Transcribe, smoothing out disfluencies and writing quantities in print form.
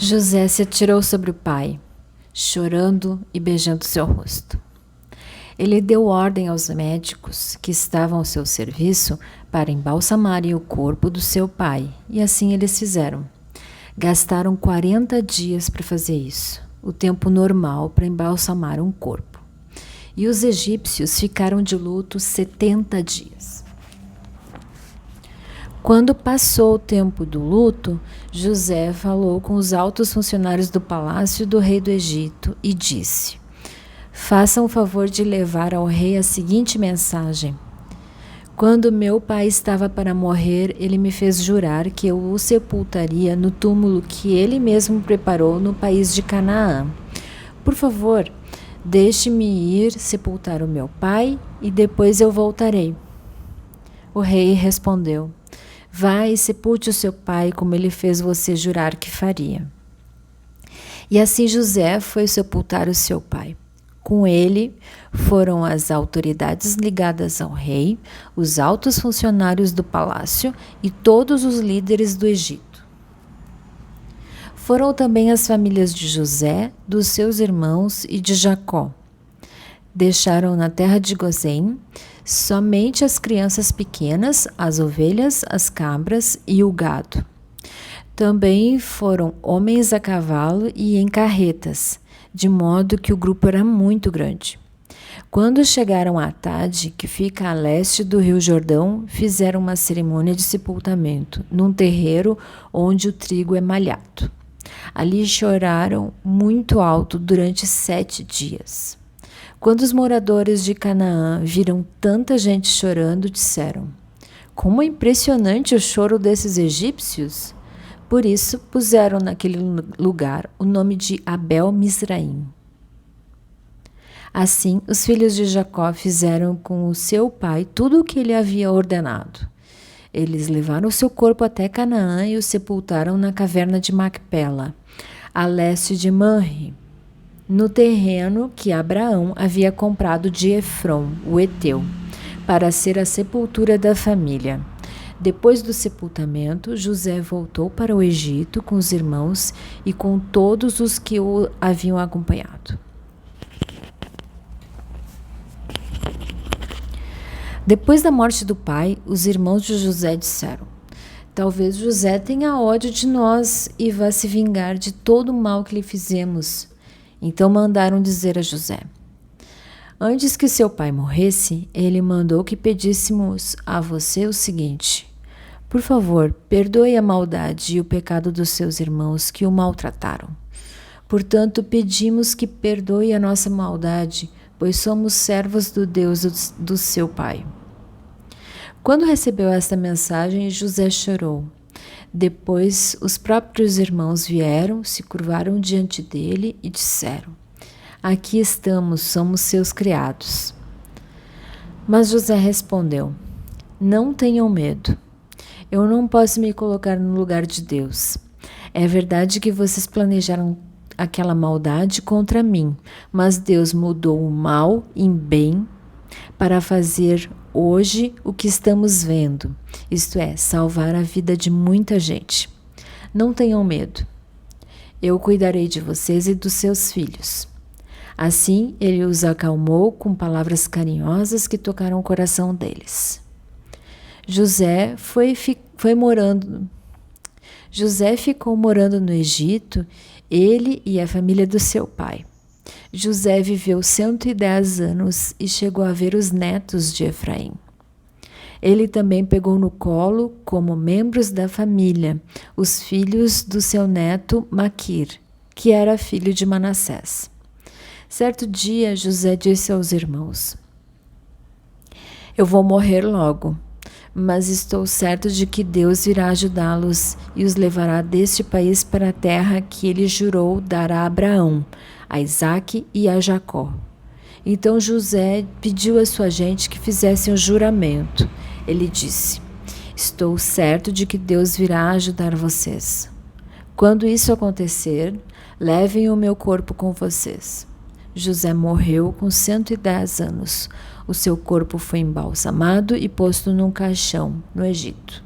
José se atirou sobre o pai, chorando e beijando seu rosto. Ele deu ordem aos médicos que estavam ao seu serviço para embalsamarem o corpo do seu pai, e assim eles fizeram. Gastaram 40 dias para fazer isso, o tempo normal para embalsamar um corpo. E os egípcios ficaram de luto 70 dias. Quando passou o tempo do luto, José falou com os altos funcionários do palácio do rei do Egito e disse: façam o favor de levar ao rei a seguinte mensagem. Quando meu pai estava para morrer, ele me fez jurar que eu o sepultaria no túmulo que ele mesmo preparou no país de Canaã. Por favor, deixe-me ir sepultar o meu pai e depois eu voltarei. O rei respondeu: vai e sepulte o seu pai como ele fez você jurar que faria. E assim José foi sepultar o seu pai. Com ele foram as autoridades ligadas ao rei, os altos funcionários do palácio e todos os líderes do Egito. Foram também as famílias de José, dos seus irmãos e de Jacó. Deixaram na terra de Gozém somente as crianças pequenas, as ovelhas, as cabras e o gado. Também foram homens a cavalo e em carretas, de modo que o grupo era muito grande. Quando chegaram a Atade, que fica a leste do rio Jordão, fizeram uma cerimônia de sepultamento, num terreiro onde o trigo é malhado. Ali choraram muito alto durante 7 dias. Quando os moradores de Canaã viram tanta gente chorando, disseram: como é impressionante o choro desses egípcios! Por isso, puseram naquele lugar o nome de Abel Mizraim. Assim, os filhos de Jacó fizeram com o seu pai tudo o que ele havia ordenado. Eles levaram o seu corpo até Canaã e o sepultaram na caverna de Macpela, a leste de Manre, no terreno que Abraão havia comprado de Efron, o Heteu, para ser a sepultura da família. Depois do sepultamento, José voltou para o Egito com os irmãos e com todos os que o haviam acompanhado. Depois da morte do pai, os irmãos de José disseram: talvez José tenha ódio de nós e vá se vingar de todo o mal que lhe fizemos. Então mandaram dizer a José: antes que seu pai morresse, ele mandou que pedíssemos a você o seguinte: por favor, perdoe a maldade e o pecado dos seus irmãos que o maltrataram. Portanto, pedimos que perdoe a nossa maldade, pois somos servos do Deus do seu pai. Quando recebeu esta mensagem, José chorou. Depois, os próprios irmãos vieram, se curvaram diante dele e disseram: aqui estamos, somos seus criados. Mas José respondeu: não tenham medo. Eu não posso me colocar no lugar de Deus. É verdade que vocês planejaram aquela maldade contra mim, mas Deus mudou o mal em bem para fazer hoje o que estamos vendo, isto é, salvar a vida de muita gente. Não tenham medo. Eu cuidarei de vocês e dos seus filhos. Assim, ele os acalmou com palavras carinhosas que tocaram o coração deles. José ficou morando no Egito, ele e a família do seu pai. José viveu 110 anos e chegou a ver os netos de Efraim. Ele também pegou no colo, como membros da família, os filhos do seu neto Maquir, que era filho de Manassés. Certo dia, José disse aos irmãos: eu vou morrer logo, mas estou certo de que Deus irá ajudá-los e os levará deste país para a terra que ele jurou dar a Abraão, a Isaque e a Jacó. Então José pediu à sua gente que fizessem o juramento. Ele disse: estou certo de que Deus virá ajudar vocês. Quando isso acontecer, levem o meu corpo com vocês. José morreu com 110 anos. O seu corpo foi embalsamado e posto num caixão no Egito.